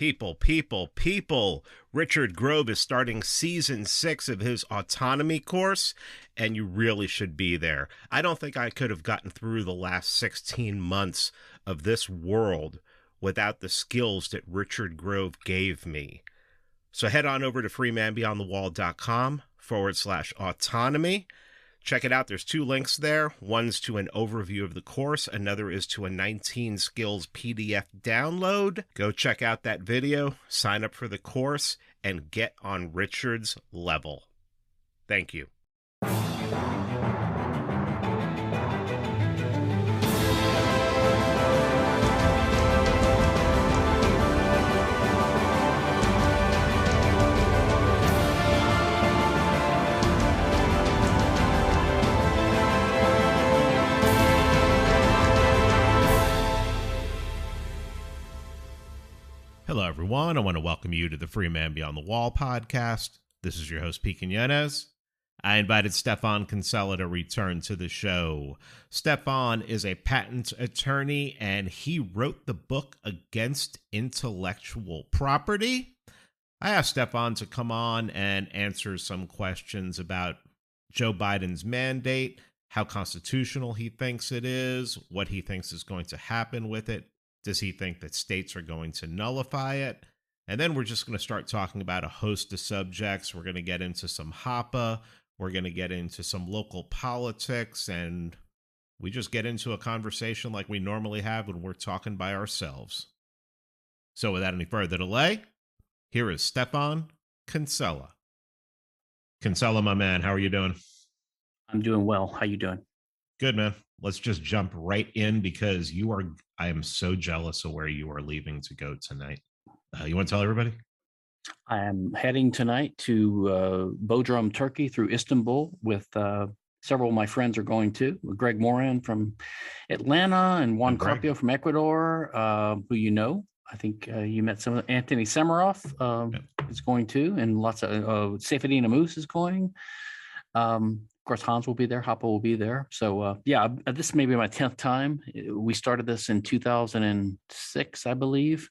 People. Richard Grove is starting season 6 of his autonomy course, and you really should be there. I don't think I could have gotten through the last 16 months of this world without the skills that Richard Grove gave me. So head on over to freemanbeyondthewall.com/autonomy. Check it out. There's 2 links there. One's to an overview of the course. Another is to a 19 skills PDF download. Go check out that video, sign up for the course, and get on Richard's level. Thank you. Hello, everyone. I want to welcome you to the Free Man Beyond the Wall podcast. This is your host, Peter Quiñones. I invited Stephan Kinsella to return to the show. Stephan is a patent attorney, and he wrote the book Against Intellectual Property. I asked Stephan to come on and answer some questions about Joe Biden's mandate, how constitutional he thinks it is, what he thinks is going to happen with it. Does he think that states are going to nullify it? And then we're just going to start talking about a host of subjects. We're going to get into some Hoppe. We're going to get into some local politics. And we just get into a conversation like we normally have when we're talking by ourselves. So without any further delay, here is Stephan Kinsella. Kinsella, my man, how are you doing? I'm doing well. How you doing? Good, man. Let's just jump right in because I am so jealous of where you are leaving to go tonight. You want to tell everybody? I am heading tonight to Bodrum, Turkey through Istanbul with several of my friends are going to. Greg Moran from Atlanta and Juan Carpio from Ecuador, who you know. I think you met some of Anthony Samaroff is going to, and lots of Seyfedina Moose is going. Of course, Hans will be there. Hoppe will be there. So, this may be my 10th time. We started this in 2006, I believe.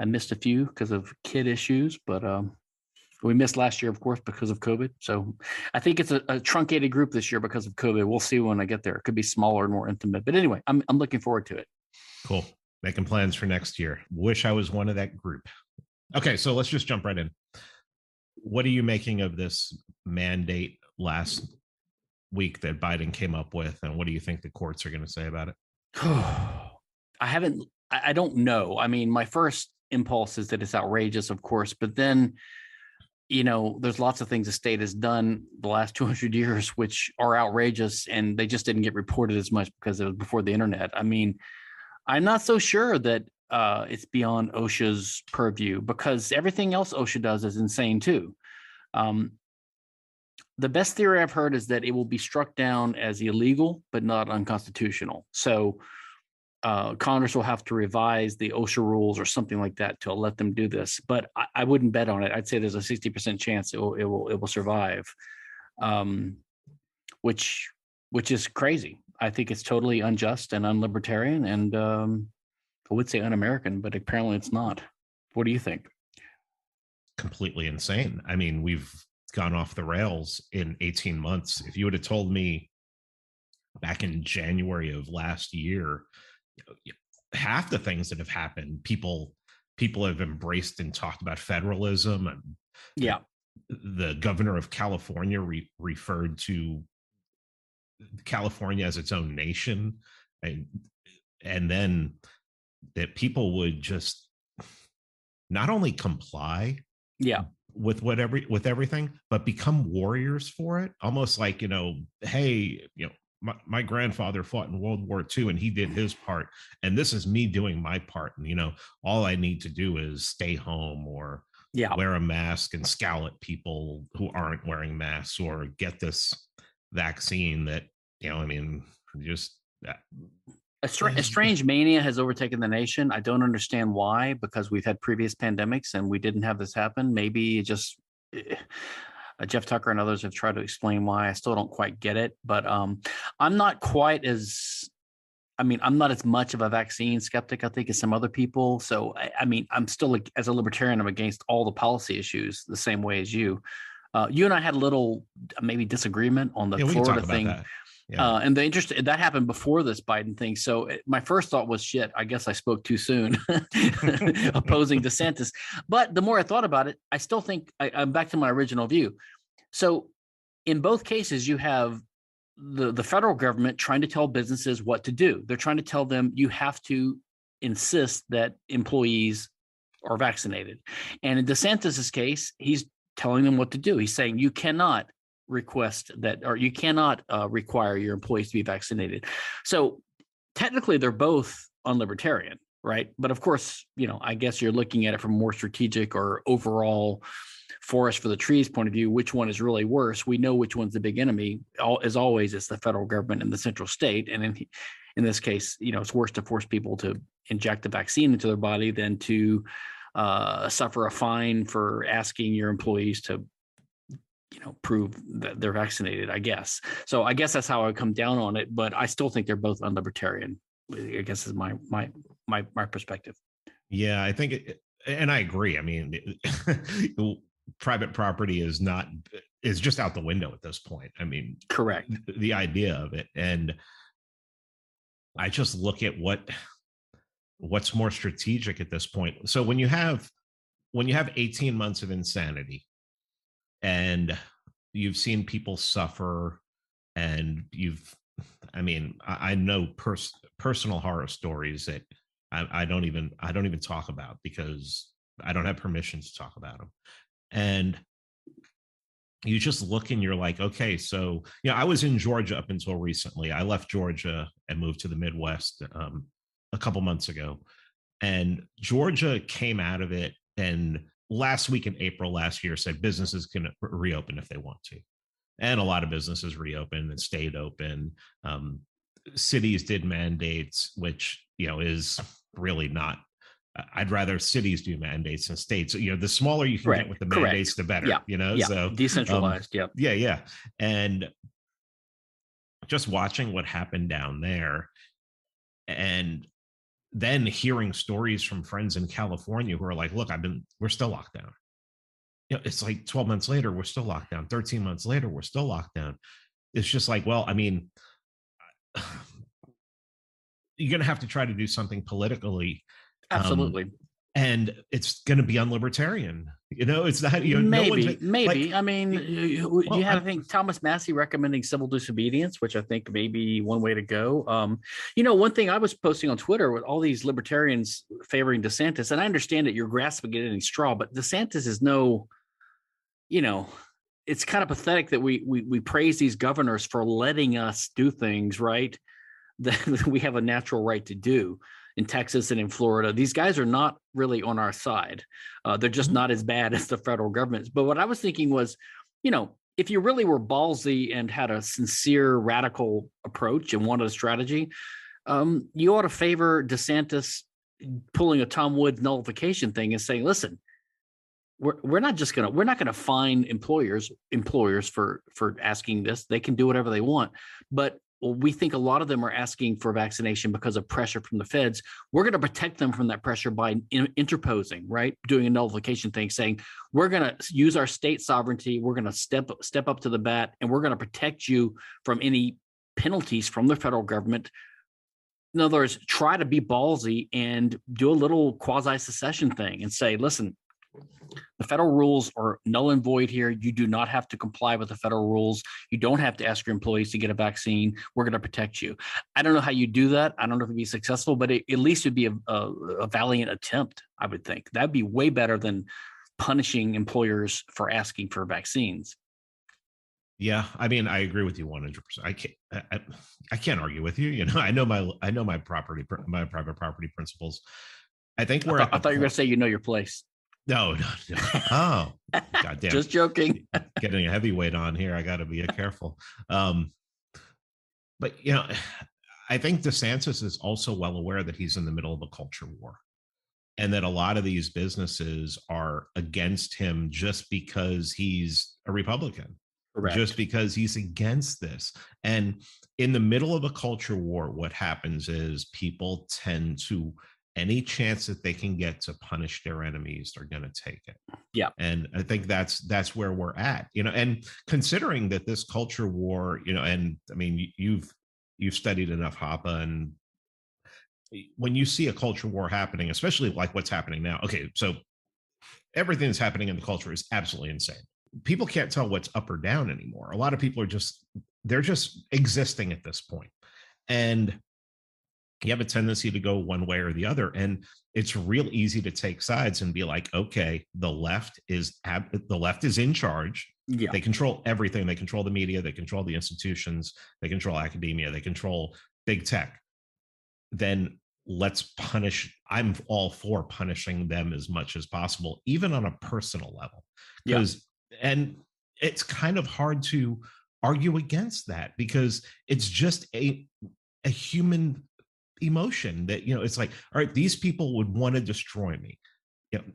I missed a few because of kid issues, but we missed last year, of course, because of COVID. So I think it's a truncated group this year because of COVID. We'll see when I get there. It could be smaller and more intimate. But anyway, I'm looking forward to it. Cool. Making plans for next year. Wish I was one of that group. Okay, so let's just jump right in. What are you making of this mandate last week that Biden came up with, and what do you think the courts are going to say about it? I don't know. I mean, my first impulse is that it's outrageous, of course, but then, there's lots of things the state has done the last 200 years, which are outrageous, and they just didn't get reported as much because it was before the internet. I mean, I'm not so sure that it's beyond OSHA's purview because everything else OSHA does is insane too. The best theory I've heard is that it will be struck down as illegal, but not unconstitutional. So Congress will have to revise the OSHA rules or something like that to let them do this. But I wouldn't bet on it. I'd say there's a 60% chance it will survive, which is crazy. I think it's totally unjust and unlibertarian, and I would say un-American, but apparently it's not. What do you think? Completely insane. I mean, we've gone off the rails in 18 months. If you would have told me back in January of last year, half the things that have happened, people have embraced and talked about federalism, and the governor of California referred to California as its own nation, and then that people would just not only comply with everything, but become warriors for it. Almost like, hey, my grandfather fought in World War II and he did his part, and this is me doing my part. And, all I need to do is stay home or wear a mask and scowl at people who aren't wearing masks, or get this vaccine that, a strange mania has overtaken the nation. I don't understand why, because we've had previous pandemics and we didn't have this happen. Maybe it just Jeff Tucker and others have tried to explain why. I still don't quite get it, but I'm not quite as I mean, I'm not as much of a vaccine skeptic, I think, as some other people. So, I mean, I'm still, as a libertarian, I'm against all the policy issues the same way as you. You and I had a little maybe disagreement on the Yeah, we can Florida talk about thing. that. Yeah. And the interest that happened before this Biden thing. So my first thought was, shit, I guess I spoke too soon opposing DeSantis. But the more I thought about it, I still think I'm back to my original view. So in both cases, you have the federal government trying to tell businesses what to do. They're trying to tell them you have to insist that employees are vaccinated. And in DeSantis's case, he's telling them what to do. He's saying you cannot request that, or you cannot require your employees to be vaccinated. So technically, they're both unlibertarian, right? But of course, I guess you're looking at it from a more strategic or overall forest for the trees point of view. Which one is really worse? We know which one's the big enemy. As always, it's the federal government and the central state. And in this case, it's worse to force people to inject the vaccine into their body than to suffer a fine for asking your employees to prove that they're vaccinated, I guess. So I guess that's how I come down on it, but I still think they're both unlibertarian, I guess is my perspective. Yeah, I think and I agree. I mean, private property is just out the window at this point. I mean, correct. The idea of it. And I just look at what's more strategic at this point. So when you have 18 months of insanity, and you've seen people suffer, and I know personal horror stories that I don't even talk about because I don't have permission to talk about them. And you just look and you're like, okay, so I was in Georgia up until recently. I left Georgia and moved to the Midwest a couple months ago, and Georgia came out of it, and last week in April last year said businesses can reopen if they want to. And a lot of businesses reopened and stayed open. Cities did mandates, which, is really not, I'd rather cities do mandates than states. The smaller you can get with the mandates, the better, so decentralized. Yeah. And just watching what happened down there, and then hearing stories from friends in California who are like, look, we're still locked down. It's like 12 months later, we're still locked down. 13 months later, we're still locked down. It's just like, well, I mean, you're going to have to try to do something politically. Absolutely. And it's going to be unlibertarian. It's not, maybe. Like, I mean, you have, I think, Thomas Massey recommending civil disobedience, which I think may be one way to go. One thing I was posting on Twitter with all these libertarians favoring DeSantis, and I understand that you're grasping at any straw, but DeSantis is it's kind of pathetic that we praise these governors for letting us do things, right, that we have a natural right to do. In Texas and in Florida, these guys are not really on our side. They're just not as bad as the federal government. But what I was thinking was, if you really were ballsy and had a sincere radical approach and wanted a strategy, you ought to favor DeSantis pulling a Tom Woods nullification thing and saying, listen, we're not going to fine employers for asking this. They can do whatever they want, but we think a lot of them are asking for vaccination because of pressure from the feds. We're going to protect them from that pressure by interposing, right? Doing a nullification thing, saying we're going to use our state sovereignty. We're going to step up to the bat, and we're going to protect you from any penalties from the federal government. In other words, try to be ballsy and do a little quasi-secession thing and say, listen, the federal rules are null and void here. You do not have to comply with the federal rules. You don't have to ask your employees to get a vaccine. We're going to protect you. I don't know how you do that. I don't know if it'd be successful, but it at least would be a valiant attempt, I would think. That'd be way better than punishing employers for asking for vaccines. Yeah, I mean, I agree with you 100%. I can't argue with you. I know my private property principles. I think I thought you were going to say your place. No. Oh, goddamn! Just joking. Getting a heavyweight on here. I got to be careful. But I think DeSantis is also well aware that he's in the middle of a culture war, and that a lot of these businesses are against him just because he's a Republican. Correct. just because he's against this. And in the middle of a culture war, what happens is people tend to, any chance that they can get to punish their enemies, they're going to take it. Yeah. And I think that's where we're at, and considering that this culture war, and I mean, you've studied enough Hoppe, and when you see a culture war happening, especially like what's happening now, okay, so everything that's happening in the culture is absolutely insane. People can't tell what's up or down anymore. A lot of people they're just existing at this point. And you have a tendency to go one way or the other. And it's real easy to take sides and be like, okay, the left is in charge. Yeah. They control everything. They control the media. They control the institutions. They control academia. They control big tech. Then let's punish. I'm all for punishing them as much as possible, even on a personal level. And it's kind of hard to argue against that, because it's just a human emotion that, it's like, all right, these people would want to destroy me.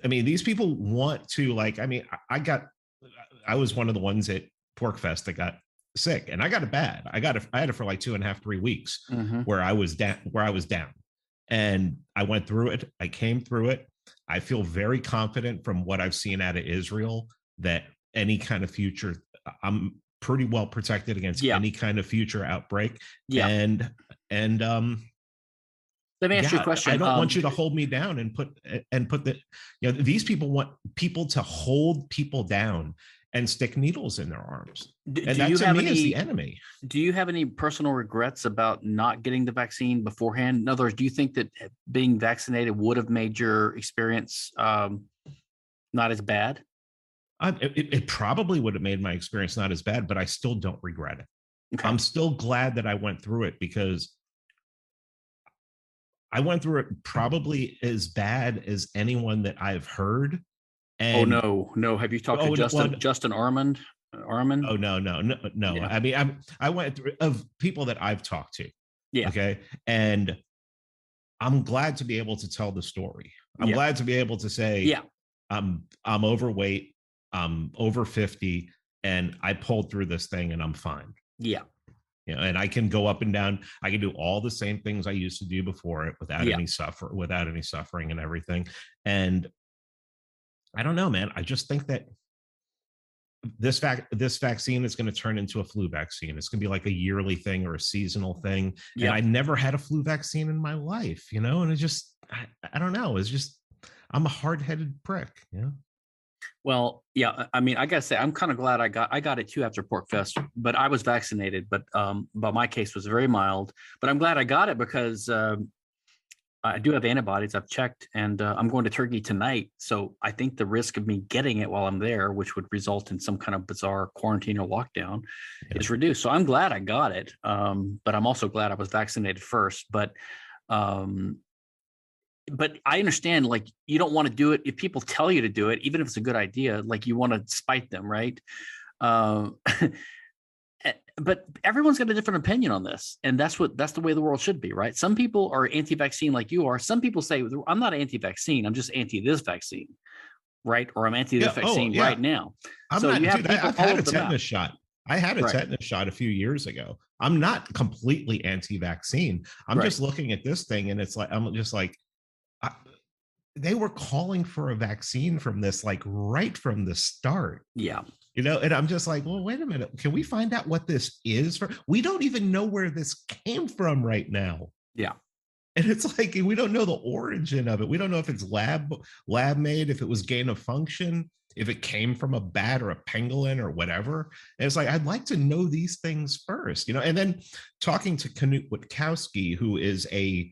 I mean, these people want to, like, I mean, I was one of the ones at PorkFest that got sick, and I got it bad. I had it for like 2.5, 3 weeks, where I was down, and I went through it. I came through it. I feel very confident from what I've seen out of Israel that any kind of future, I'm pretty well protected against any kind of future outbreak. Yeah. And let me ask you a question. I don't want you to hold me down and put the, these people want people to hold people down and stick needles in their arms. And that to me is the enemy. Do you have any personal regrets about not getting the vaccine beforehand? In other words, do you think that being vaccinated would have made your experience not as bad? It probably would have made my experience not as bad, but I still don't regret it. Okay. I'm still glad that I went through it, because I went through it probably as bad as anyone that I've heard. And no. Have you talked to Justin Armand? Oh, no. Yeah. I mean, I went through of people that I've talked to. Yeah. Okay. And I'm glad to be able to tell the story. I'm glad to be able to say, I'm overweight, I'm over 50, and I pulled through this thing and I'm fine. Yeah. And I can go up and down. I can do all the same things I used to do before it without any suffering and everything. And I don't know, man. I just think that this vaccine is going to turn into a flu vaccine. It's going to be like a yearly thing or a seasonal thing. Yeah. And I never had a flu vaccine in my life, and it just, I don't know. It's just, I'm a hard-headed prick, Well, yeah. I mean, I gotta say, I'm kind of glad I got it too after PorkFest, but I was vaccinated, but my case was very mild. But I'm glad I got it because I do have antibodies. I've checked, and I'm going to Turkey tonight. So I think the risk of me getting it while I'm there, which would result in some kind of bizarre quarantine or lockdown, is reduced. So I'm glad I got it. But I'm also glad I was vaccinated first. But I understand, like, you don't want to do it if people tell you to do it, even if it's a good idea, like you want to spite them, right? But everyone's got a different opinion on this. And that's the way the world should be, right? Some people are anti-vaccine like you are. Some people say, I'm not anti-vaccine, I'm just anti this vaccine, right? Or I'm anti this vaccine right now. I've had a tetanus shot. I had a tetanus shot a few years ago. I'm not completely anti-vaccine. I'm just looking at this thing, and it's like, I'm just like, they were calling for a vaccine from this, like, right from the start. Yeah. And I'm just like, well, wait a minute. Can we find out what this is for? We don't even know where this came from right now. Yeah. And it's like, we don't know the origin of it. We don't know if it's lab made, if it was gain of function, if it came from a bat or a pangolin or whatever. And it's like, I'd like to know these things first, and then talking to Knut Witkowski, who is a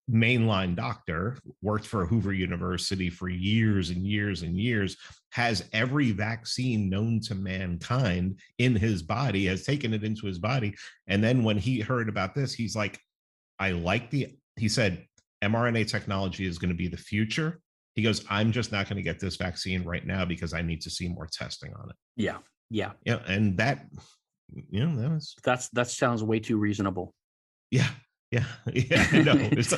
mainline doctor, worked for Hoover University for years and years and years, has every vaccine known to mankind in his body, has taken it into his body. And then when he heard about this, he's like, he said, mRNA technology is going to be the future. He goes, I'm just not going to get this vaccine right now because I need to see more testing on it. Yeah. Yeah. Yeah. And that sounds way too reasonable. Yeah. Yeah, no, it's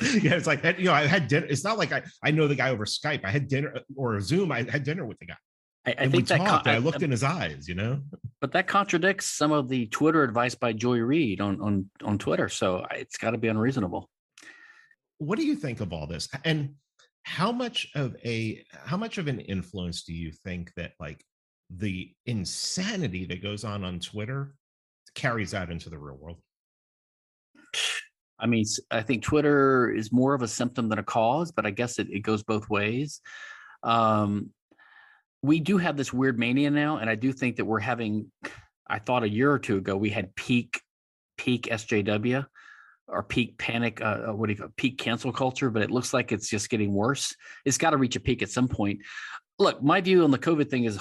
like, I had dinner. It's not like I know the guy over Skype. I had dinner or Zoom. I had dinner with the guy. I And we think that, talked, and I looked in his eyes, you know? but that contradicts some of the Twitter advice by Joy Reid on Twitter. So it's got to be unreasonable. What do you think of all this? And how much of an influence do you think that like the insanity that goes on Twitter carries out into the real world? I mean, I think Twitter is more of a symptom than a cause, but I guess it goes both ways. We do have this weird mania now, and I do think that we're having, I thought a year or two ago, we had peak SJW or peak panic, what do you call it, peak cancel culture, but it looks like it's just getting worse. It's got to reach a peak at some point. Look, my view on the COVID thing is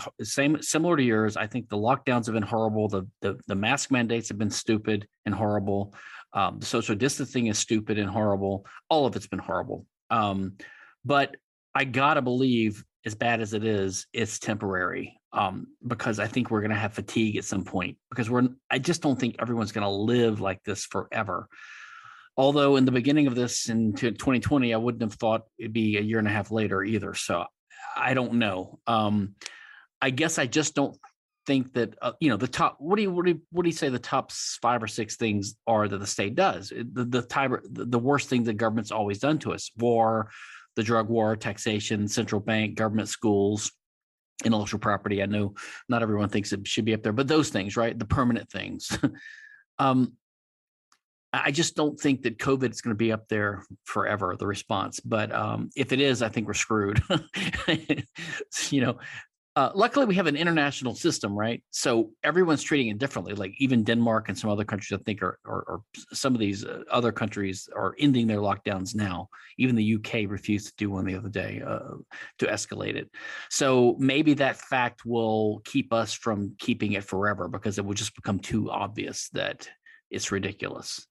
similar to yours. I think the lockdowns have been horrible. The mask mandates have been stupid and horrible. The social distancing is stupid and horrible. All of it's been horrible. But I gotta believe, as bad as it is, it's temporary. Because I think we're going to have fatigue at some point. Because I just don't think everyone's going to live like this forever. Although in the beginning of this in 2020, I wouldn't have thought it'd be a year and a half later either. So I don't know. I guess I just don't think that the top. What do you say the top 5 or 6 things are that the state does? The worst thing the government's always done to us: war, the drug war, taxation, central bank, government schools, intellectual property. I know not everyone thinks it should be up there, but those things, right? The permanent things. I just don't think that COVID is going to be up there forever, the response. But if it is, I think we're screwed. Luckily, we have an international system, right? So everyone's treating it differently. Like even Denmark and some other countries, I think, or some of these other countries are ending their lockdowns now. Even the UK refused to do one the other day to escalate it. So maybe that fact will keep us from keeping it forever because it will just become too obvious that it's ridiculous.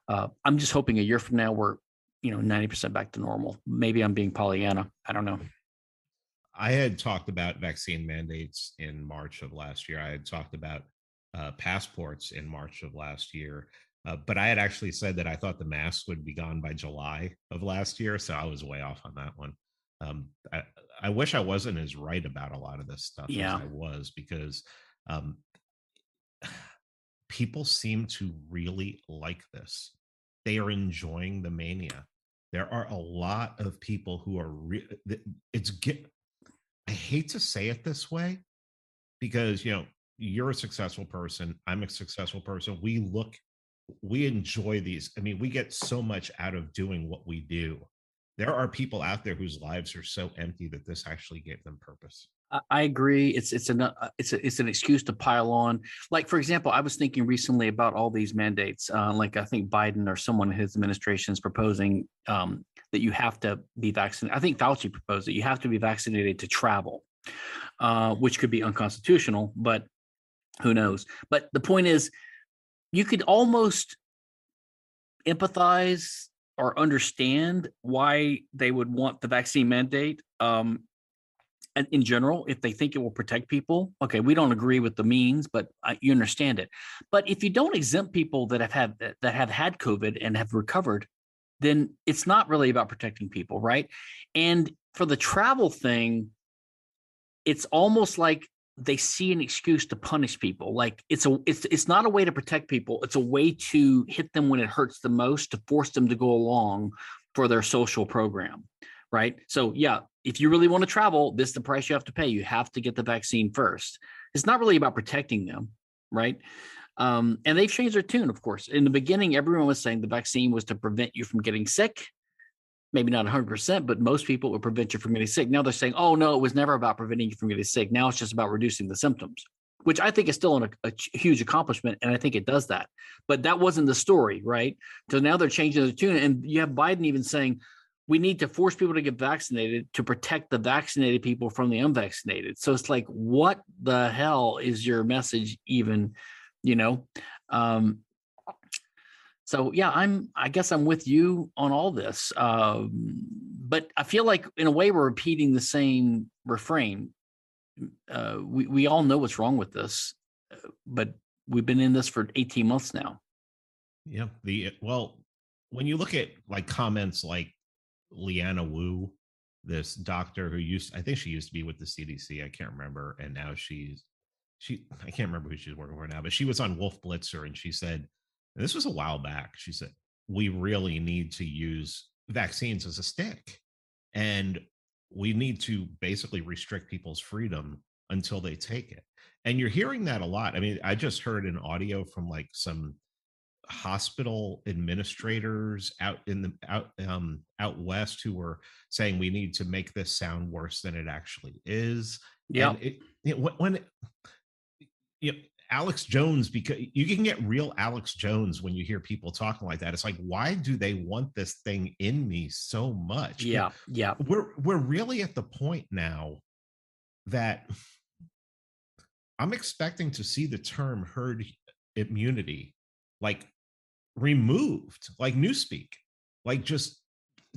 I'm just hoping a year from now we're 90% back to normal. Maybe I'm being Pollyanna. I don't know. I had talked about vaccine mandates in March of last year. I had talked about passports in March of last year. But I had actually said that I thought the mask would be gone by July of last year. So I was way off on that one. I wish I wasn't as right about a lot of this stuff as I was, because people seem to really like this. They are enjoying the mania. There are a lot of people who are I hate to say it this way because, you're a successful person. I'm a successful person. We enjoy these. I mean, we get so much out of doing what we do. There are people out there whose lives are so empty that this actually gave them purpose. I agree. It's an excuse to pile on. Like, for example, I was thinking recently about all these mandates. Like I think Biden or someone in his administration is proposing that you have to be vaccinated. I think Fauci proposed that you have to be vaccinated to travel, which could be unconstitutional, but who knows? But the point is, you could almost empathize or understand why they would want the vaccine mandate. In general, if they think it will protect people. Okay, we don't agree with the means, but you understand it. But if you don't exempt people that have had COVID and have recovered, then it's not really about protecting people, right? And for the travel thing, it's almost like they see an excuse to punish people. Like it's not a way to protect people. It's a way to hit them when it hurts the most, to force them to go along for their social program, right? So yeah, if you really want to travel, this is the price you have to pay. You have to get the vaccine first. It's not really about protecting them, right? And they've changed their tune, of course. In the beginning, everyone was saying the vaccine was to prevent you from getting sick. Maybe not 100%, but most people would prevent you from getting sick. Now they're saying, oh, no, it was never about preventing you from getting sick. Now it's just about reducing the symptoms, which I think is still a huge accomplishment. And I think it does that. But that wasn't the story, right? So now they're changing the tune. And you have Biden even saying, we need to force people to get vaccinated to protect the vaccinated people from the unvaccinated. So it's like, what the hell is your message even, So yeah, I guess I'm with you on all this. But I feel like in a way we're repeating the same refrain. We all know what's wrong with this, but we've been in this for 18 months now. Yeah. When you look at like comments like Leanna Wu this doctor who I think she used to be with the CDC. I can't remember. And now I can't remember who she's working for now, but she was on Wolf Blitzer and she said, and this was a while back, she said, we really need to use vaccines as a stick. And we need to basically restrict people's freedom until they take it. And you're hearing that a lot. I mean, I just heard an audio from like some hospital administrators out west who were saying we need to make this sound worse than it actually is. Yeah. And when Alex Jones, because you can get real Alex Jones when you hear people talking like that. It's like, why do they want this thing in me so much? Yeah. Yeah. We're really at the point now that I'm expecting to see the term herd immunity like removed, like newspeak, like just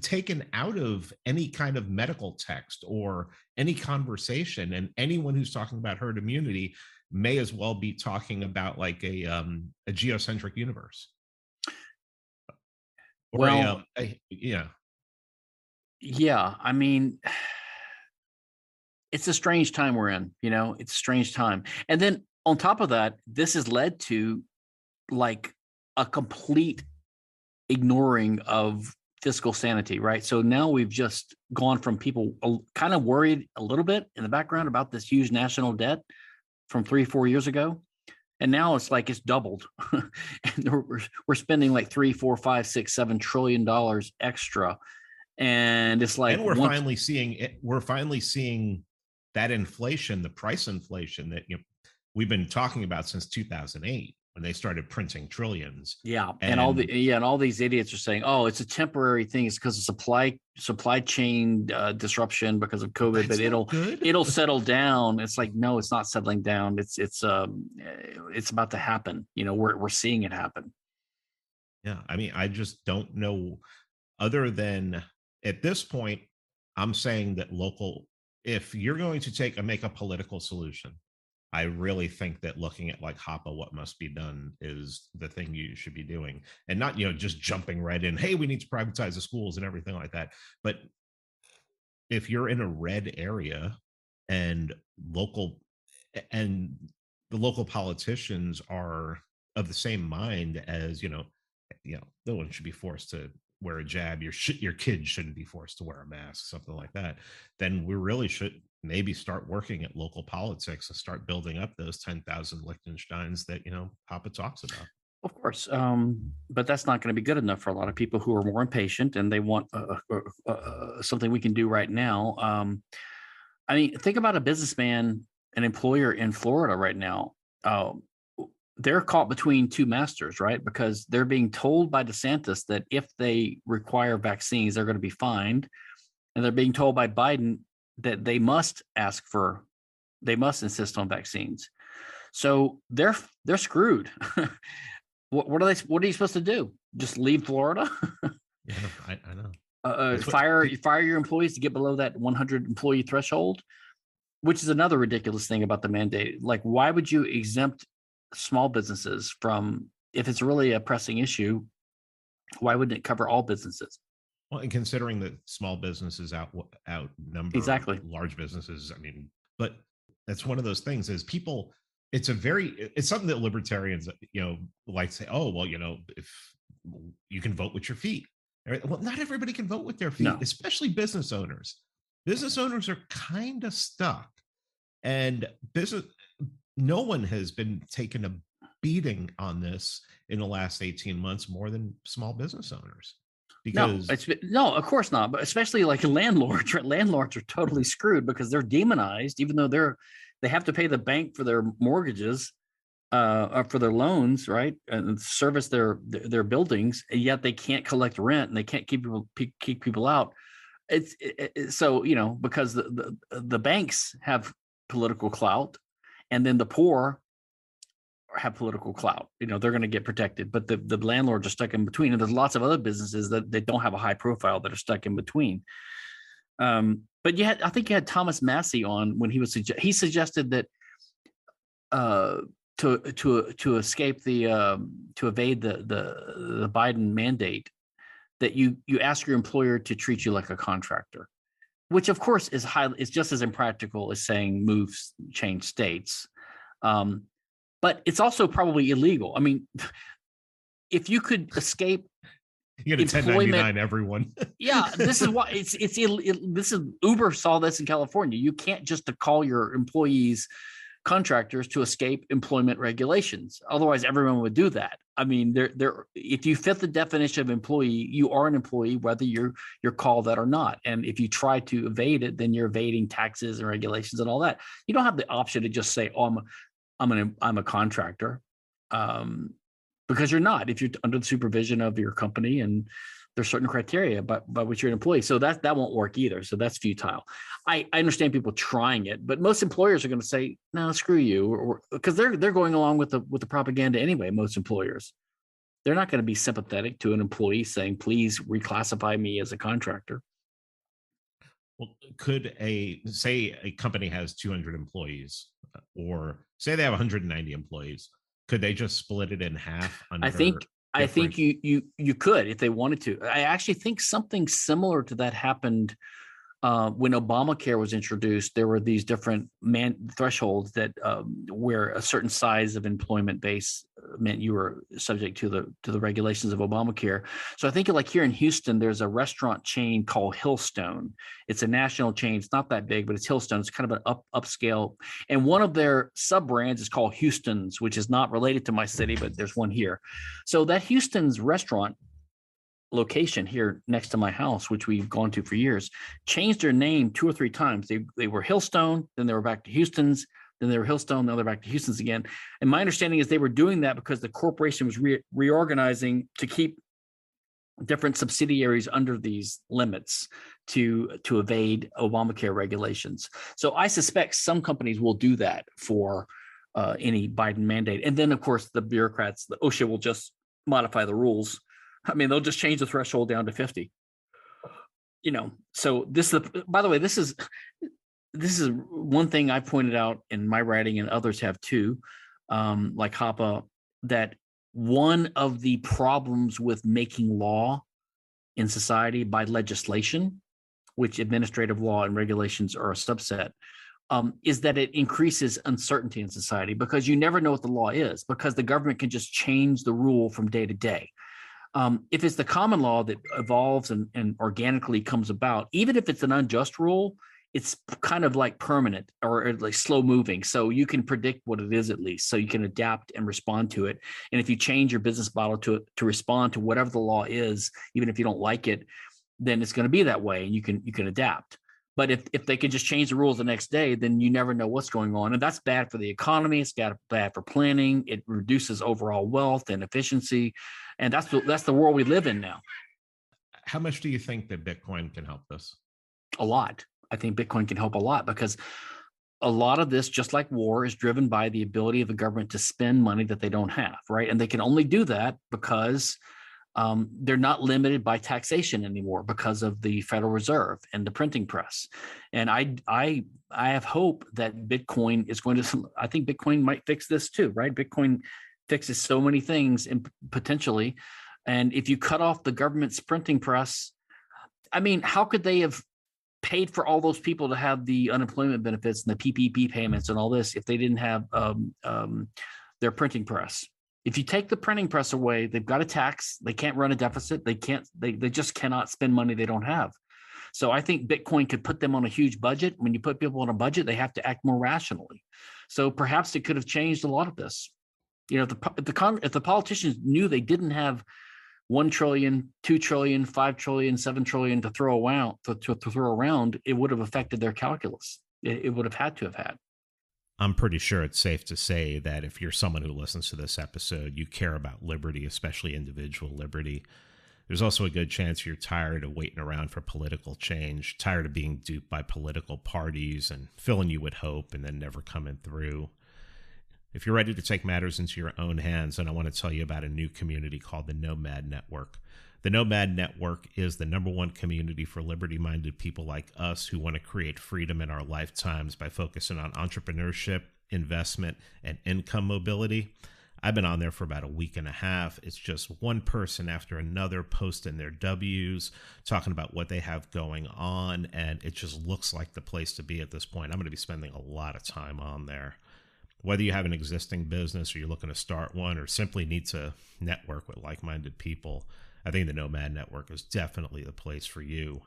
taken out of any kind of medical text or any conversation. And anyone who's talking about herd immunity may as well be talking about like a geocentric universe. Or well, yeah. I mean, it's a strange time we're in, it's a strange time. And then on top of that, this has led to like a complete ignoring of fiscal sanity, right? So now we've just gone from people kind of worried a little bit in the background about this huge national debt from 3-4 years ago. And now it's like it's doubled. And we're spending like $3, $4, $5, $6, $7 trillion extra. And it's like, and we're finally seeing that inflation, the price inflation that we've been talking about since 2008 when they started printing trillions. Yeah, and all these idiots are saying, "Oh, it's a temporary thing. It's because of supply chain disruption because of COVID, but it'll settle down." It's like, no, it's not settling down. It's about to happen. We're seeing it happen. Yeah, I mean, I just don't know. Other than at this point, I'm saying that if you're going to make a political solution, I really think that looking at like Hoppe, what must be done is the thing you should be doing, and not, just jumping right in. Hey, we need to privatize the schools and everything like that. But if you're in a red area and the local politicians are of the same mind as, no one should be forced to wear a jab. Your kids shouldn't be forced to wear a mask, something like that. Then we really should maybe start working at local politics and start building up those 10,000 Liechtensteins that, Hoppe talks about. Of course. But that's not going to be good enough for a lot of people who are more impatient and they want something we can do right now. I mean, think about a businessman, an employer in Florida right now. They're caught between two masters, right? Because they're being told by DeSantis that if they require vaccines, they're going to be fined. And they're being told by Biden that they must insist on vaccines. So they're screwed. What are you supposed to do? Just leave Florida? Yeah, I know. Fire your employees to get below that 100 employee threshold, which is another ridiculous thing about the mandate. Like, why would you exempt small businesses from, if it's really a pressing issue, why wouldn't it cover all businesses? Well, and considering that small businesses outnumber exactly large businesses, I mean, but that's one of those things is people, it's something that libertarians, like to say, oh, well, if you can vote with your feet. Right? Well, not everybody can vote with their feet, No. Especially business owners. Business owners are kind of stuck, and no one has been taking a beating on this in the last 18 months more than small business owners. Because no, of course not. But especially like landlords, right? Landlords are totally screwed because they're demonized, even though they have to pay the bank for their mortgages, or for their loans, right, and service their buildings, and yet they can't collect rent and they can't keep people out. So because the banks have political clout, and then the poor have political clout. They're going to get protected, but the landlords are stuck in between. And there's lots of other businesses that they don't have a high profile that are stuck in between. But I think you had Thomas Massey on when he suggested that to escape to evade the Biden mandate, that you ask your employer to treat you like a contractor. which of course is just as impractical as saying change states. But it's also probably illegal. I mean, if you could escape you got to 1099 everyone. Yeah, this is why this is Uber saw this in California. You can't just call your employees contractors to escape employment regulations. Otherwise, everyone would do that. I mean, if you fit the definition of employee, you are an employee, whether you're called that or not. And if you try to evade it, then you're evading taxes and regulations and all that. You don't have the option to just say, "Oh, I'm a contractor," because you're not. If you're under the supervision of your company and there's certain criteria by which you're an employee. So that won't work either. So that's futile. I understand people trying it, but most employers are going to say, no, screw you, because they're going along with the propaganda anyway. Most employers, they're not going to be sympathetic to an employee saying, please reclassify me as a contractor. Well, could say a company has 200 employees, or say they have 190 employees, could they just split it in half? I think you could if they wanted to. I actually think something similar to that happened when Obamacare was introduced. There were these different thresholds that where a certain size of employment base meant you were subject to the regulations of Obamacare. So I think like here in Houston, there's a restaurant chain called Hillstone. It's a national chain. It's not that big, but it's Hillstone. It's kind of an upscale. And one of their sub brands is called Houston's, which is not related to my city, but there's one here. So that Houston's restaurant location here next to my house, which we've gone to for years, changed their name 2 or 3 times. They were Hillstone, then they were back to Houston's, then they were Hillstone, now they're back to Houston's again. And my understanding is they were doing that because the corporation was reorganizing to keep different subsidiaries under these limits to evade Obamacare regulations. So I suspect some companies will do that for any Biden mandate. And then, of course, the bureaucrats, the OSHA, will just modify the rules. I mean, they'll just change the threshold down to 50. So by the way, this is one thing I pointed out in my writing, and others have too, like Hoppe, that one of the problems with making law in society by legislation, which administrative law and regulations are a subset, is that it increases uncertainty in society, because you never know what the law is, because the government can just change the rule from day to day. If it's the common law that evolves and organically comes about, even if it's an unjust rule, it's kind of like permanent or like slow moving. So you can predict what it is, at least, so you can adapt and respond to it. And if you change your business model to respond to whatever the law is, even if you don't like it, then it's going to be that way, and you can adapt. But if they can just change the rules the next day, then you never know what's going on. And that's bad for the economy. It's bad for planning. It reduces overall wealth and efficiency. And that's the world we live in now. How much do you think that Bitcoin can help this? A lot. I think Bitcoin can help a lot, because a lot of this, just like war, is driven by the ability of the government to spend money that they don't have, right? And they can only do that because they're not limited by taxation anymore because of the Federal Reserve and the printing press. And I have hope that Bitcoin is going to. I think Bitcoin might fix this too, right? Bitcoin fixes so many things and potentially. And if you cut off the government's printing press, I mean, how could they have paid for all those people to have the unemployment benefits and the PPP payments and all this if they didn't have their printing press? If you take the printing press away, they've got a tax. They can't run a deficit. They just cannot spend money they don't have. So I think Bitcoin could put them on a huge budget. When you put people on a budget, they have to act more rationally. So perhaps it could have changed a lot of this. If the politicians knew they didn't have 1 trillion, 2 trillion, 5 trillion, 7 trillion to throw around, it would have affected their calculus. It would have had to have had. I'm pretty sure it's safe to say that if you're someone who listens to this episode, you care about liberty, especially individual liberty. There's also a good chance you're tired of waiting around for political change, tired of being duped by political parties and filling you with hope and then never coming through. If you're ready to take matters into your own hands, then I want to tell you about a new community called the Nomad Network. The Nomad Network is the #1 community for liberty-minded people like us who want to create freedom in our lifetimes by focusing on entrepreneurship, investment, and income mobility. I've been on there for about a week and a half. It's just one person after another posting their W's, talking about what they have going on. And it just looks like the place to be at this point. I'm going to be spending a lot of time on there. Whether you have an existing business or you're looking to start one or simply need to network with like-minded people, I think the Nomad Network is definitely the place for you.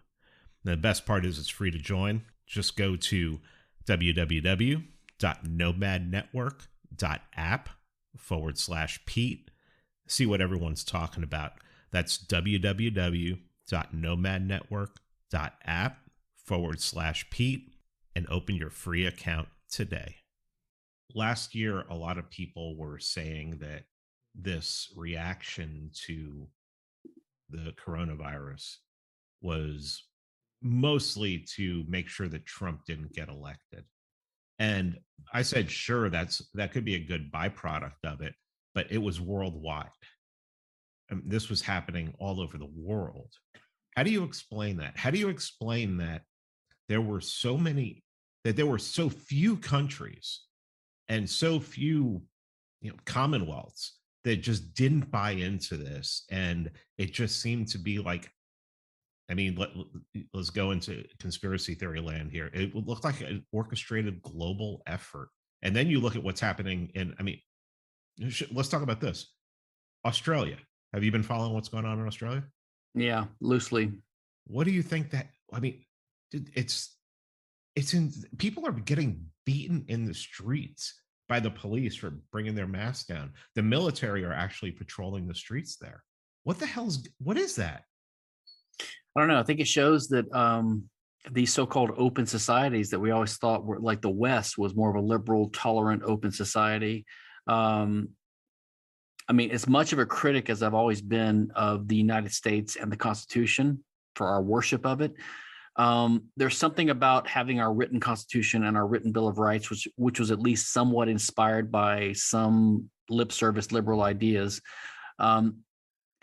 And the best part is it's free to join. Just go to www.nomadnetwork.app/Pete. See what everyone's talking about. That's www.nomadnetwork.app/Pete and open your free account today. Last year, a lot of people were saying that this reaction to the coronavirus was mostly to make sure that Trump didn't get elected. And I said, sure, that could be a good byproduct of it, but it was worldwide. I mean, this was happening all over the world. How do you explain that? How do you explain that there were so few countries and so few, commonwealths that just didn't buy into this, and it just seemed to be like, I mean, let's go into conspiracy theory land here. It would look like an orchestrated global effort. And then you look at what's happening let's talk about this. Australia. Have you been following what's going on in Australia? Yeah, loosely. What do you think it's people are getting beaten in the streets by the police for bringing their masks down. The military are actually patrolling the streets there. What is that? I don't know. I think it shows that these so-called open societies that we always thought were like the West was more of a liberal, tolerant, open society. I mean, as much of a critic as I've always been of the United States and the Constitution for our worship of it, there's something about having our written Constitution and our written Bill of Rights, which was at least somewhat inspired by some lip service liberal ideas,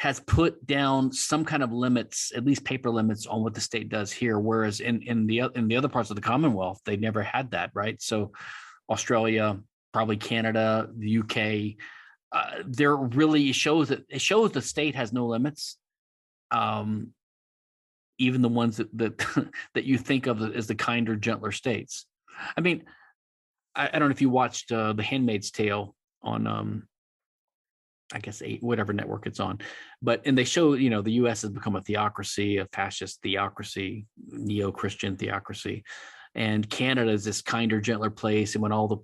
has put down some kind of limits, at least paper limits, on what the state does here. Whereas in the other parts of the Commonwealth, they never had that, right? So Australia, probably Canada, the UK, there really shows the state has no limits. Even the ones that that you think of as the kinder, gentler states. I mean, I don't know if you watched The Handmaid's Tale on I guess whatever network it's on, and they show, the U.S. has become a theocracy, a fascist theocracy, neo-Christian theocracy, and Canada is this kinder, gentler place. And when all the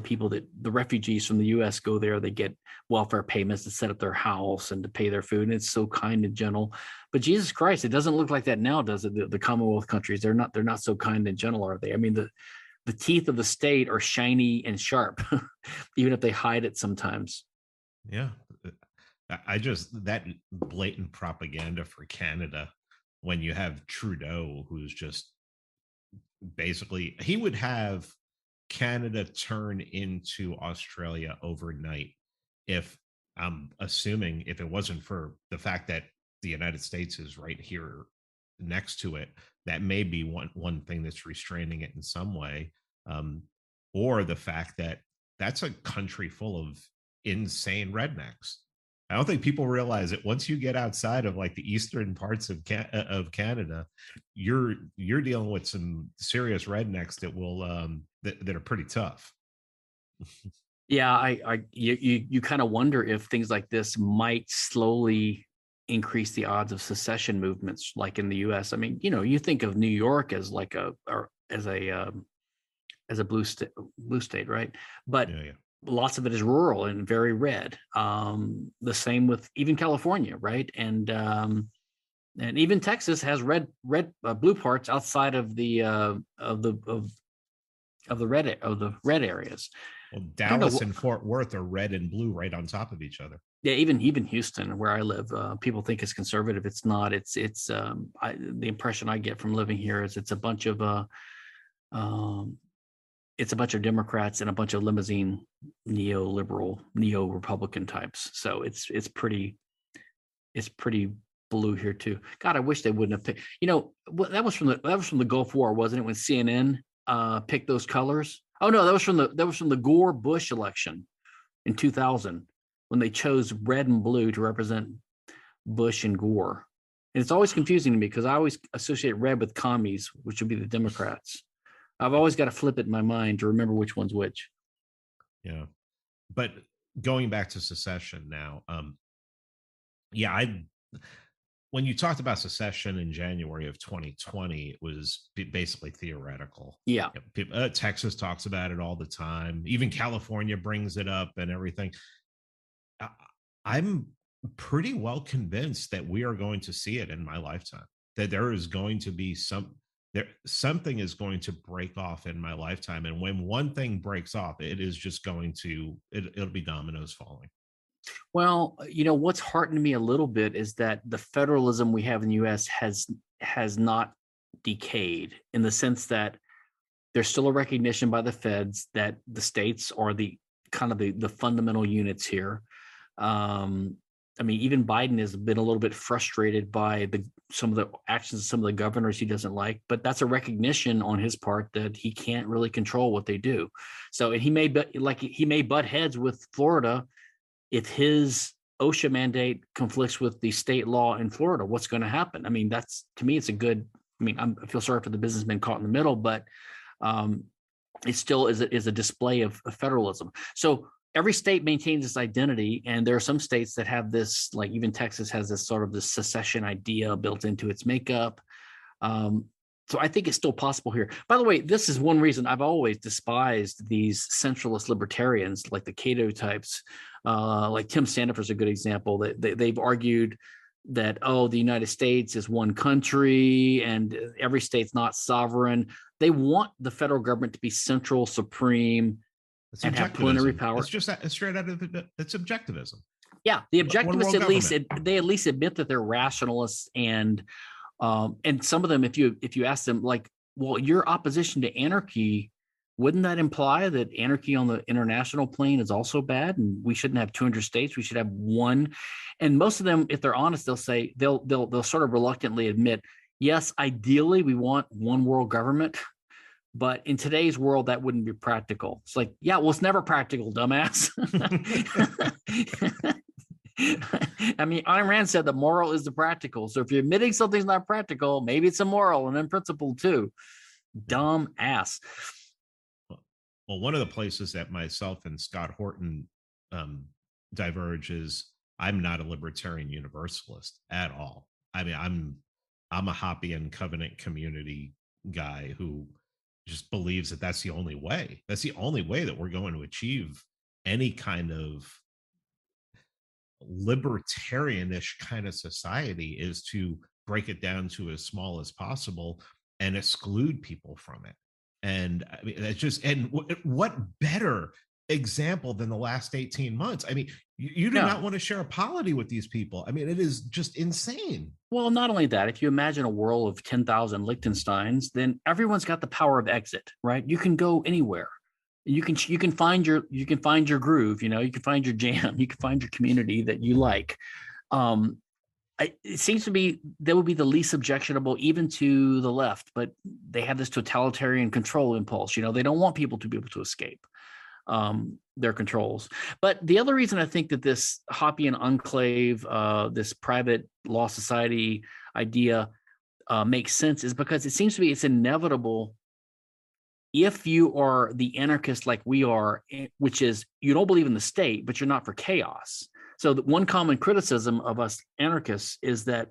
people the refugees from the U.S. go there, they get welfare payments to set up their house and to pay their food. And it's so kind and gentle. But Jesus Christ, it doesn't look like that now, does it? The Commonwealth countries, they're not so kind and gentle, are they? I mean, the teeth of the state are shiny and sharp, even if they hide it sometimes. Yeah. That blatant propaganda for Canada, when you have Trudeau, who's just basically, he would have Canada turn into Australia overnight if I'm assuming if it wasn't for the fact that the United States is right here next to it. That may be one thing that's restraining it in some way, or the fact that that's a country full of insane rednecks. I don't think people realize that once you get outside of like the eastern parts of Canada, you're dealing with some serious rednecks that will that are pretty tough. Yeah, you kind of wonder if things like this might slowly increase the odds of secession movements, like in the U.S. I mean, you think of New York as like as a blue state, right? But Yeah. Lots of it is rural and very red. The same with even California, right? And even Texas has blue parts outside of the red areas. Well, Dallas and Fort Worth are red and blue right on top of each other. Yeah, even Houston, where I live, people think it's conservative. It's not. The impression I get from living here is it's a bunch of Democrats and a bunch of limousine neoliberal, neo-Republican types. So it's pretty blue here too. God, I wish they wouldn't have picked. That was from the Gulf War, wasn't it? When CNN picked those colors. Oh no, that was from the Gore Bush election, in 2000 when they chose red and blue to represent Bush and Gore. And it's always confusing to me because I always associate red with commies, which would be the Democrats. I've always got to flip it in my mind to remember which one's which. Yeah. But going back to secession now, yeah, when you talked about secession in January of 2020, it was basically theoretical. Yeah. Texas talks about it all the time. Even California brings it up and everything. I'm pretty well convinced that we are going to see it in my lifetime, that there is going to be something is going to break off in my lifetime. And when one thing breaks off, it is just going to, it'll be dominoes falling. Well, what's heartened me a little bit is that the federalism we have in the U.S. has not decayed, in the sense that there's still a recognition by the feds that the states are the kind of the fundamental units here. Even Biden has been a little bit frustrated by some of the actions of some of the governors he doesn't like, but that's a recognition on his part that he can't really control what they do. So, and he may butt heads with Florida if his OSHA mandate conflicts with the state law in Florida. What's going to happen? That's, to me, it's a good. I feel sorry for the businessmen caught in the middle, but it still is a display of federalism. So every state maintains its identity, and there are some states that have this, like even Texas has this sort of this secession idea built into its makeup. So I think it's still possible here. By the way, this is one reason I've always despised these centralist libertarians, like the Cato types, like Tim Sandefur's a good example. That they've argued that, the United States is one country and every state's not sovereign. They want the federal government to be central, supreme, and have plenary power. It's just that, it's straight out of it's objectivism. Yeah, the objectivists at least admit that they're rationalists, and some of them, if you ask them, like, well, your opposition to anarchy, wouldn't that imply that anarchy on the international plane is also bad, and we shouldn't have 200 states, we should have one? And most of them, if they're honest, they'll say they'll sort of reluctantly admit, yes, ideally we want one world government, but in today's world that wouldn't be practical. It's like, yeah, well, it's never practical, dumbass. Ayn Rand said the moral is the practical. So if you're admitting something's not practical, maybe it's immoral and in principle too. Dumb ass. Well, one of the places that myself and Scott Horton diverge is I'm not a libertarian universalist at all. I'm a Hoppean covenant community guy who just believes that that's the only way. That's the only way that we're going to achieve any kind of libertarianish kind of society, is to break it down to as small as possible and exclude people from it. And that's just, and what better example than the last 18 months? You do not want to share a polity with these people. It is just insane. Well, not only that, if you imagine a world of 10,000 Liechtensteins, then everyone's got the power of exit, right? You can go anywhere. You can find your groove, you can find your jam, you can find your community that you like. It seems to be that would be the least objectionable, even to the left, but they have this totalitarian control impulse. They don't want people to be able to escape their controls. But the other reason I think that this Hoppean enclave, this private law society idea makes sense is because it seems to be it's inevitable. If you are the anarchist like we are, which is you don't believe in the state, but you're not for chaos. So one common criticism of us anarchists is that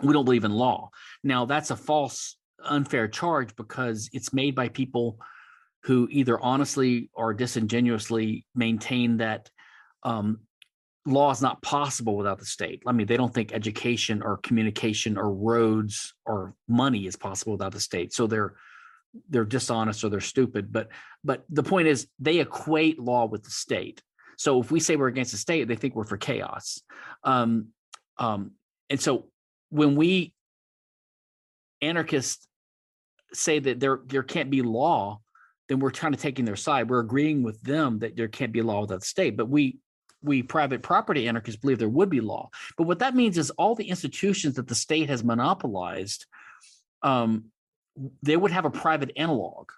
we don't believe in law. Now, that's a false, unfair charge because it's made by people who either honestly or disingenuously maintain that law is not possible without the state. They don't think education or communication or roads or money is possible without the state. So they're dishonest or they're stupid. But the point is they equate law with the state. So if we say we're against the state, they think we're for chaos. And so when we anarchists say that there can't be law, then we're kind of taking their side. We're agreeing with them that there can't be law without the state. But we private property anarchists believe there would be law. But what that means is all the institutions that the state has monopolized, they would have a private analog.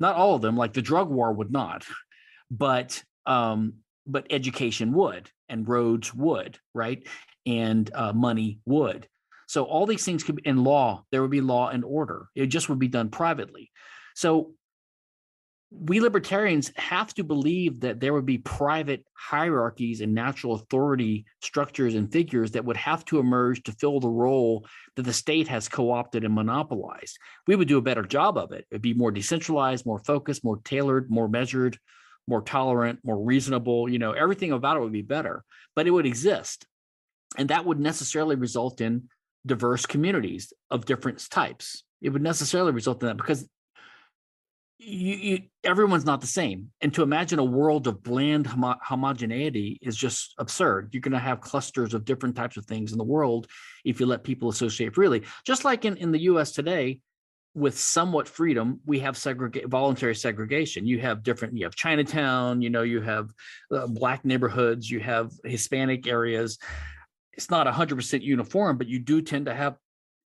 Not all of them, like the drug war would not. But but education would, and roads would, right? And money would. So all these things could be in law. There would be law and order. It just would be done privately. So we libertarians have to believe that there would be private hierarchies and natural authority structures and figures that would have to emerge to fill the role that the state has co-opted and monopolized. We would do a better job of it. It'd be more decentralized, more focused, more tailored, more measured, more tolerant, more reasonable. Everything about it would be better, but it would exist. And that would necessarily result in diverse communities of different types. It would necessarily result in that because everyone's not the same. And to imagine a world of bland homogeneity is just absurd. You're going to have clusters of different types of things in the world if you let people associate freely. Just like in the US today, with somewhat freedom, we have voluntary segregation. You have Chinatown, you have Black neighborhoods, you have Hispanic areas. It's not 100% uniform, but you do tend to have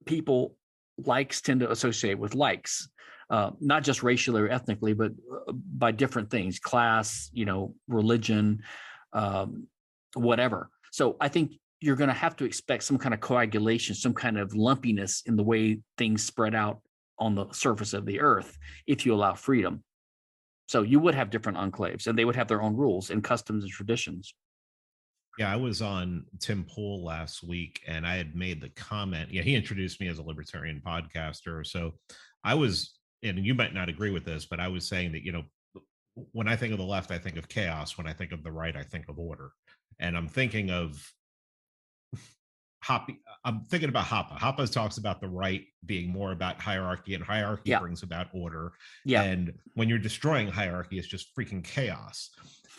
people, likes tend to associate with likes. Not just racially or ethnically, but by different things, class, religion, whatever. So I think you're going to have to expect some kind of coagulation, some kind of lumpiness in the way things spread out on the surface of the earth if you allow freedom. So you would have different enclaves, and they would have their own rules and customs and traditions. Yeah, I was on Tim Pool last week, and I had made the comment. Yeah, he introduced me as a libertarian podcaster. So I was, and you might not agree with this, but I was saying that, when I think of the left, I think of chaos. When I think of the right, I think of order. And I'm thinking of Hoppe. I'm thinking about Hoppe. Hoppe talks about the right being more about hierarchy, and hierarchy brings about order. Yeah. And when you're destroying hierarchy, it's just freaking chaos.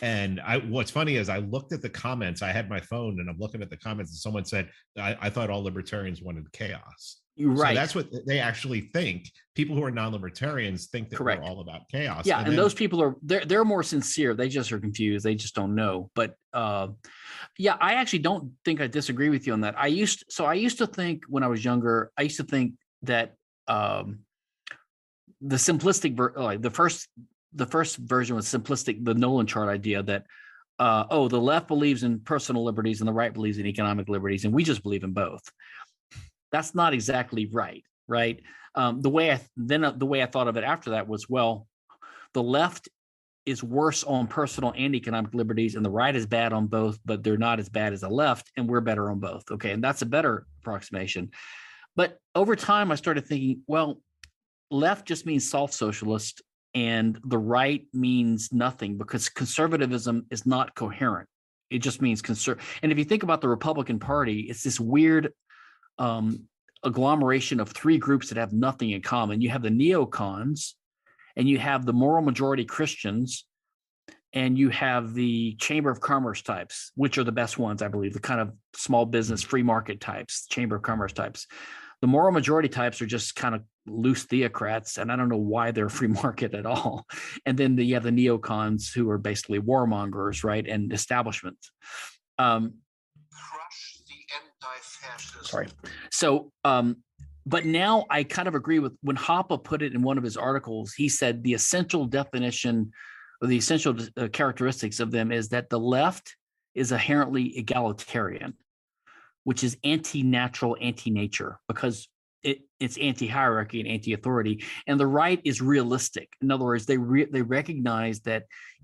And what's funny is I looked at the comments. I had my phone and I'm looking at the comments, and someone said, I thought all libertarians wanted chaos. Right. So that's what they actually think. People who are non-libertarians think that Correct. We're all about chaos. Yeah, and those people they're more sincere. They just are confused. They just don't know. But yeah, I actually don't think I disagree with you on that. I used to think when I was younger, I used to think that the simplistic the first version was simplistic, the Nolan chart idea that the left believes in personal liberties and the right believes in economic liberties, and we just believe in both. That's not exactly right. The way I thought of it after that was, well, the left is worse on personal and economic liberties, and the right is bad on both, but they're not as bad as the left, and we're better on both. Okay, and that's a better approximation. But over time, I started thinking, well, left just means soft socialist, and the right means nothing because conservatism is not coherent. It just means And if you think about the Republican Party, it's this weird agglomeration of three groups that have nothing in common. You have the neocons, and you have the moral majority Christians, and you have the Chamber of Commerce types, which are the best ones, I believe, the kind of small business free market types, Chamber of Commerce types. The moral majority types are just kind of loose theocrats, and I don't know why they're free market at all. And then you have the neocons, who are basically warmongers, right, and establishment. Sorry. So, but now I kind of agree with when Hoppe put it in one of his articles. He said the essential definition or the essential characteristics of them is that the left is inherently egalitarian, which is anti-natural, anti-nature, because it's anti-hierarchy and anti-authority. And the right is realistic. In other words, they recognize that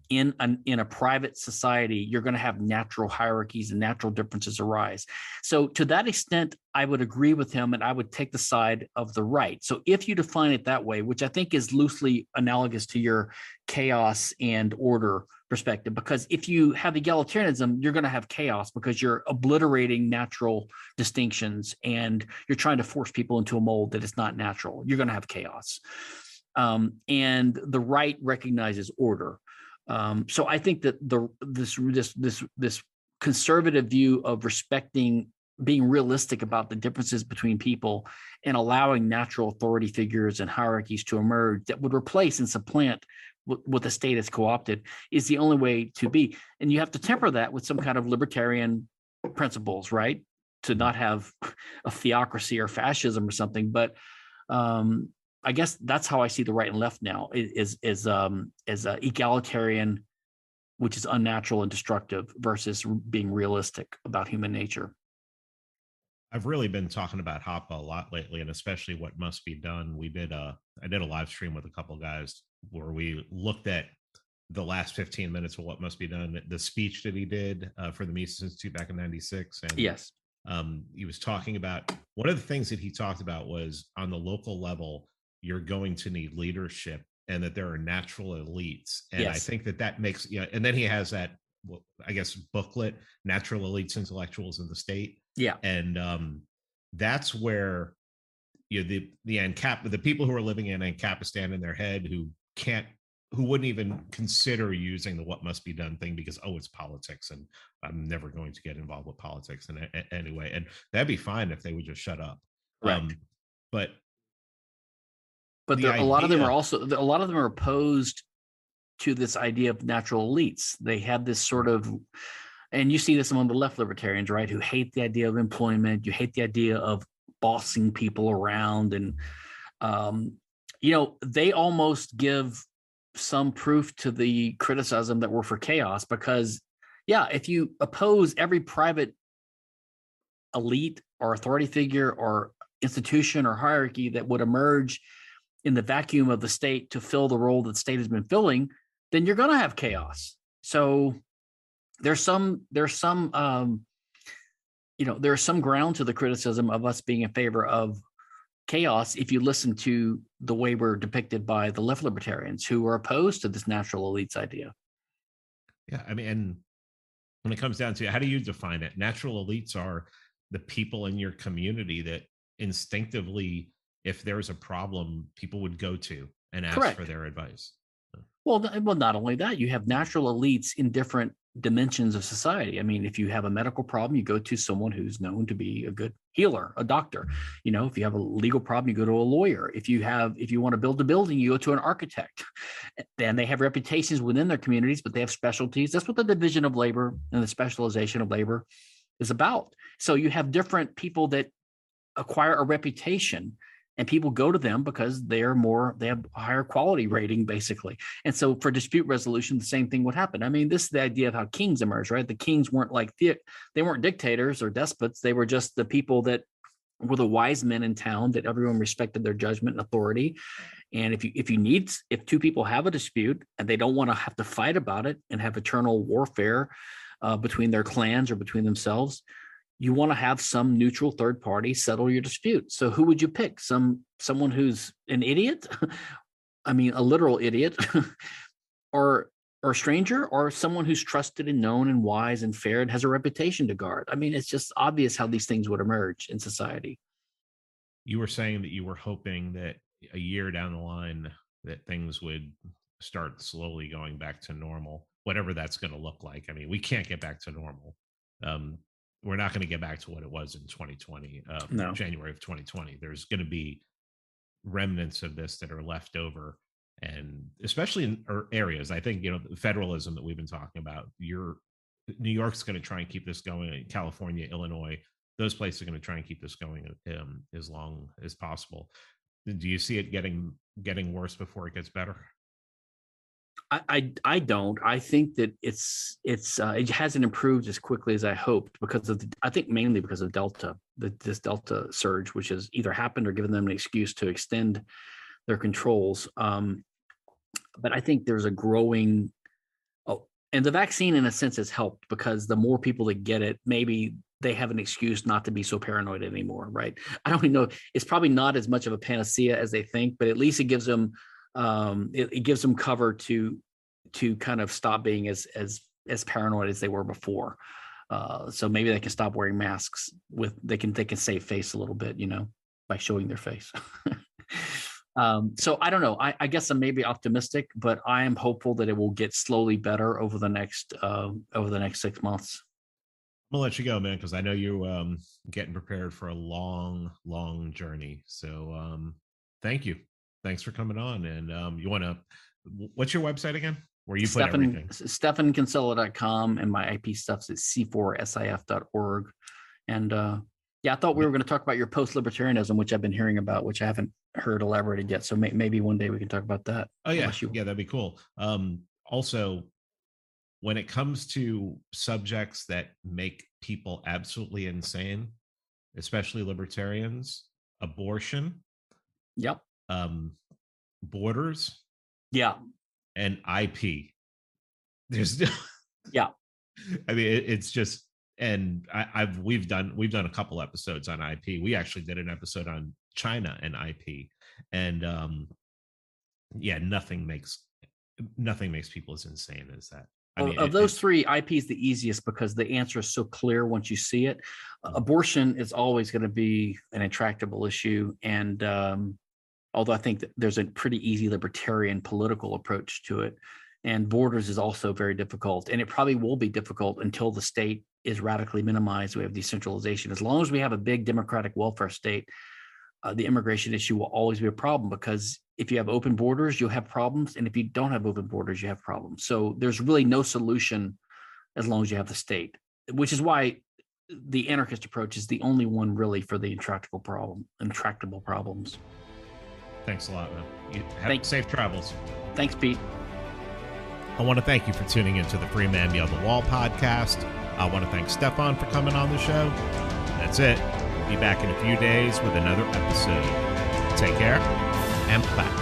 in a private society, you're going to have natural hierarchies and natural differences arise. So to that extent, I would agree with him, and I would take the side of the right. So if you define it that way, which I think is loosely analogous to your chaos and order perspective, because if you have egalitarianism, you're going to have chaos because you're obliterating natural distinctions and you're trying to force people into a mold that is not natural. You're going to have chaos. And the right recognizes order. So I think that this conservative view of respecting, being realistic about the differences between people and allowing natural authority figures and hierarchies to emerge that would replace and supplant what the state has co-opted is the only way to be. And you have to temper that with some kind of libertarian principles, right? To not have a theocracy or fascism or something. But I guess that's how I see the right and left now is egalitarian which is unnatural and destructive, versus being realistic about human nature. I've really been talking about Hoppe a lot lately, and especially what must be done. I did a live stream with a couple of guys where we looked at the last 15 minutes of what must be done, the speech that he did for the Mises Institute back in '96. And yes, he was talking about, one of the things that he talked about was, on the local level, you're going to need leadership, and that there are natural elites. And yes. I think that makes, and then he has that, well, I guess, booklet, Natural Elites, Intellectuals in the State. Yeah. And that's where, the the people who are living in Ancapistan in their head, who wouldn't even consider using the what must be done thing because, it's politics, and I'm never going to get involved with politics. And anyway, and that'd be fine if they would just shut up. Right. But a lot of them are opposed to this idea of natural elites. They have this sort of, and you see this among the left libertarians, right, who hate the idea of employment. You hate the idea of bossing people around. And, they almost give some proof to the criticism that we're for chaos, because, if you oppose every private elite or authority figure or institution or hierarchy that would emerge in the vacuum of the state to fill the role that the state has been filling, then you're going to have chaos. So there's some ground to the criticism of us being in favor of chaos if you listen to the way we're depicted by the left libertarians, who are opposed to this natural elites idea. Yeah, I mean, and when it comes down to, how do you define it? Natural elites are the people in your community that instinctively, if there's a problem, people would go to and ask Correct. for their advice. Well, not only that, you have natural elites in different dimensions of society. I mean, if you have a medical problem, you go to someone who's known to be a good healer, a doctor. If you have a legal problem, you go to a lawyer. If you want to build a building, you go to an architect. And they have reputations within their communities, but they have specialties. That's what the division of labor and the specialization of labor is about. So you have different people that acquire a reputation, and people go to them because they have a higher quality rating, basically. And so for dispute resolution, the same thing would happen. I mean, this is the idea of how kings emerged, right? The kings weren't they weren't dictators or despots. They were just the people that were the wise men in town, that everyone respected their judgment and authority. And if two people have a dispute and they don't want to have to fight about it and have eternal warfare between their clans or between themselves, you want to have some neutral third party settle your dispute. So who would you pick? Someone who's an idiot? I mean, a literal idiot, or a stranger, or someone who's trusted and known and wise and fair and has a reputation to guard? I mean, it's just obvious how these things would emerge in society. You were saying that you were hoping that a year down the line that things would start slowly going back to normal, whatever that's going to look like. I mean, we can't get back to normal. We're not going to get back to what it was in 2020, No. January of 2020. There's going to be remnants of this that are left over, and especially in areas. I think, the federalism that we've been talking about, New York's going to try and keep this going. California, Illinois, those places are going to try and keep this going as long as possible. Do you see it getting worse before it gets better? I don't. I think that it hasn't improved as quickly as I hoped, because of I think mainly because of Delta, this Delta surge, which has either happened or given them an excuse to extend their controls. But I think there's a growing, and the vaccine in a sense has helped, because the more people that get it, maybe they have an excuse not to be so paranoid anymore, right? I don't even know. It's probably not as much of a panacea as they think, but at least it gives them it gives them cover to kind of stop being as paranoid as they were before. So maybe they can stop wearing masks. They can save face a little bit, by showing their face. So I don't know. I guess I'm maybe optimistic, but I am hopeful that it will get slowly better over the next 6 months. I'm gonna let you go, man, because I know you're getting prepared for a long, long journey. So thank you. Thanks for coming on. And what's your website again? Where you put everything? StephanKinsella.com, and my IP stuff's at c4sif.org. And I thought we were going to talk about your post-libertarianism, which I've been hearing about, which I haven't heard elaborated yet. So maybe one day we can talk about that. Oh yeah, that'd be cool. Also, when it comes to subjects that make people absolutely insane, especially libertarians, abortion, Yep. borders, Yeah. and IP. There's Yeah. I mean, it's just, and we've done a couple episodes on IP. We actually did an episode on China and IP, and yeah, nothing makes people as insane as that. I mean, of those three, IP is the easiest because the answer is so clear once you see it. Abortion is always going to be an intractable issue, and although I think that there's a pretty easy libertarian political approach to it. And borders is also very difficult, and it probably will be difficult until the state is radically minimized. We have decentralization. As long as we have a big democratic welfare state, the immigration issue will always be a problem, because if you have open borders, you'll have problems. And if you don't have open borders, you have problems. So there's really no solution as long as you have the state, which is why the anarchist approach is the only one really for the intractable problems. Thanks a lot, man. You have safe travels. Thanks, Pete. I want to thank you for tuning into the Free Man Beyond the Wall podcast. I want to thank Stephan for coming on the show. That's it. We'll be back in a few days with another episode. Take care and bye.